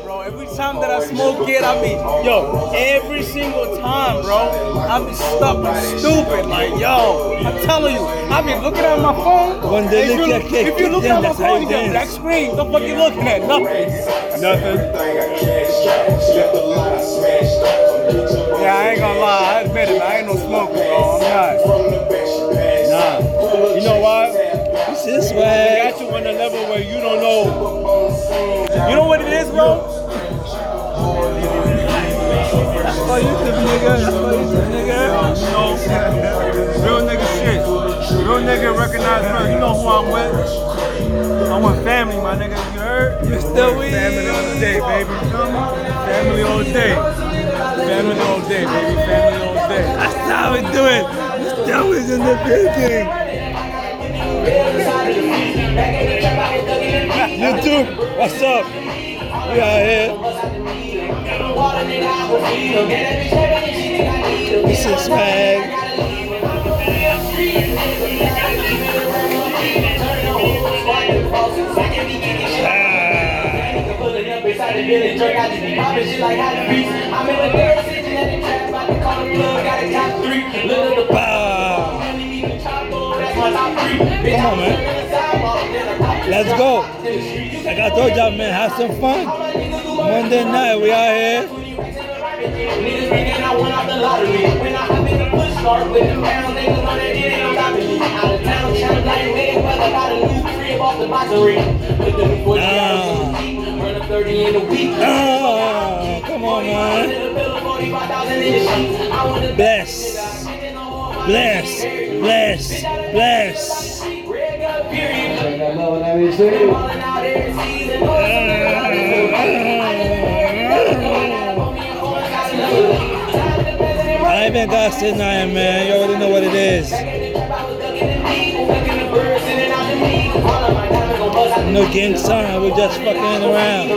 bro. Every time that I smoke it, every single time, bro, I be stuck and stupid. Like, yo, I'm telling you, I be looking at my phone. If you look at my phone, you get black screen. What the fuck you looking at? Nothing. Yeah, I ain't gonna lie. I admit it. I ain't no smoker, bro. I'm not. Nah. You know why? It's this way. They got you on a level where you don't know. You know what it is, bro? That's for you, nigga. That's for you, nigga. Real nigga shit. Real nigga recognize her. You know who I'm with? I'm with family, my nigga. You heard? You still with family all day, baby. Family all day. Family all day, baby. Family all day. That's how we do it. Still is in the building. YouTube, what's up? We out here. This is swag. Come on, man. Let's go. Like I told y'all, man, have some fun. Monday night, we out here. Come on, man. Bless. Bless. Bless. Bless. I ain't been got to tonight, man. You already know what it is. No game time, we're just fucking around.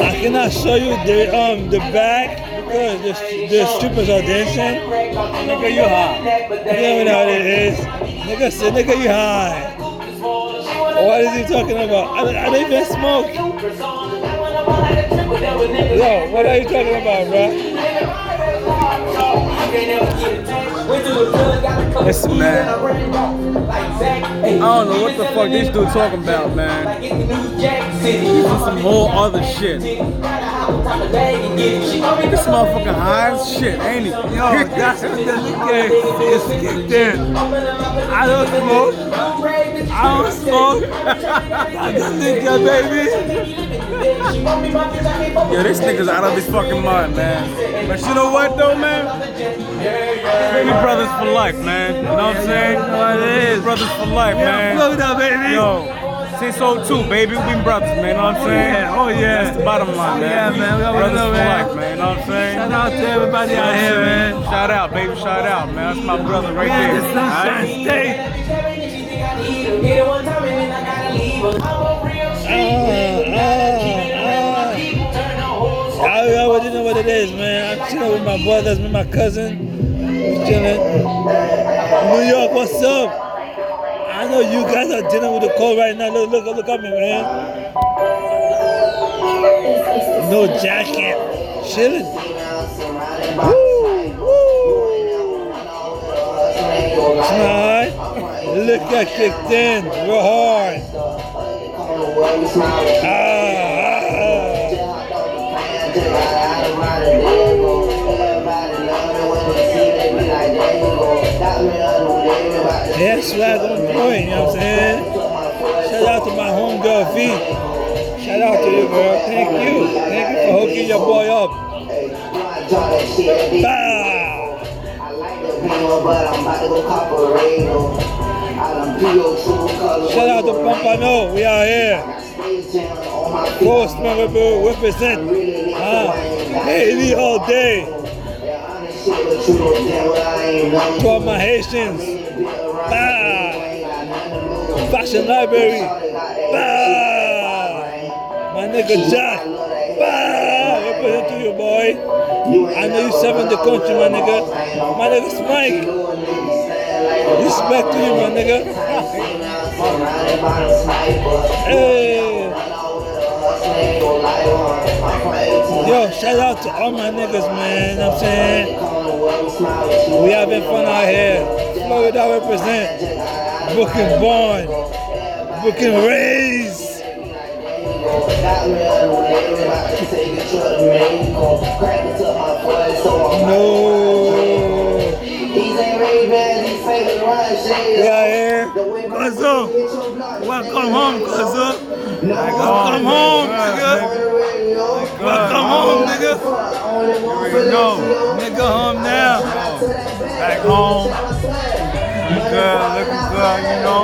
I cannot show you the back because the strippers are dancing. Nigga, you high. You know what it is. Nigga, you high. What is he talking about? I don't even smoke. Yo, what are you talking about, bro? Listen, man. I don't know what the fuck this dude talking about, man. This is some whole other shit. This motherfucker high as shit, ain't he? Yo, that's what the nigga is kicked in. I don't smoke. That's the nigga, baby. Yo, this nigga's out of his fucking mind, man. But you know what, though, man? We brothers for life, man. You know what I'm saying? You know what it is. Brothers for life, man. Look up, baby. Yo, since 02, baby, we been brothers, man. You know what I'm saying? Oh, yeah. That's the bottom line, man. Yeah, man. We Brothers know, for man. life, man. You know what I'm saying? Shout out to everybody out here, man. Shout out, baby. Shout out, man. That's my brother right there. The Sunshine State. I already know what it is, man. I'm chilling with my brothers, with my cousin. We're chilling. New York, what's up? I know you guys are dealing with the cold right now. Look at me, man. No jacket. Chilling. Woo, woo. Smile. Look at kicked in. Real hard. Yeah, swag on point, you know what I'm saying? Shout out to my homegirl V. Shout out to you, girl. Thank you. Thank you for hooking your boy up. Shout out to Pompano. We are here. Postman represent. Haiti all day. To all my Haitians. Fashion Library. My My nigga Jack. Represent to you, boy. I know you serving the country, my nigga. My nigga Smike. Respect to you, my nigga. Hey. Yo, shout out to all my niggas, man. You know what I'm saying? We having fun out here. Florida represent. Brooklyn born. Brooklyn raised. No. We are here. Cuzzo. Welcome home, Cuzzo. Welcome home, nigga. Welcome home, nigga. No. Nigga home now. Back home. Looking good, you know.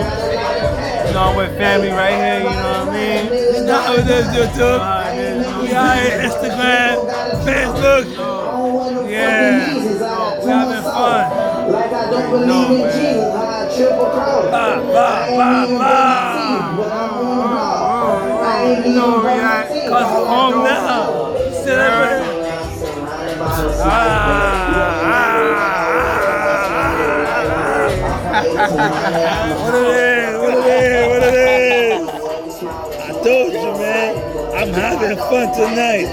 You know, I'm with family right here, you know what I mean? You know how it is, YouTube. We are here, Instagram, Facebook. Yeah. We having fun. No, man. You know where we at. Cause we're home now. Celebrate. What it is. I told you, man. I'm having fun tonight.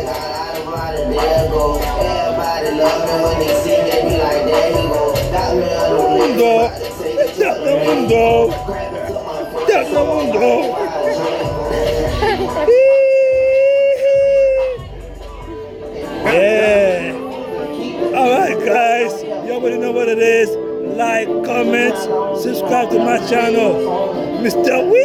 Yeah. Alright, guys. You already know what it is. Like, comment, subscribe to my channel. Mr. Wee.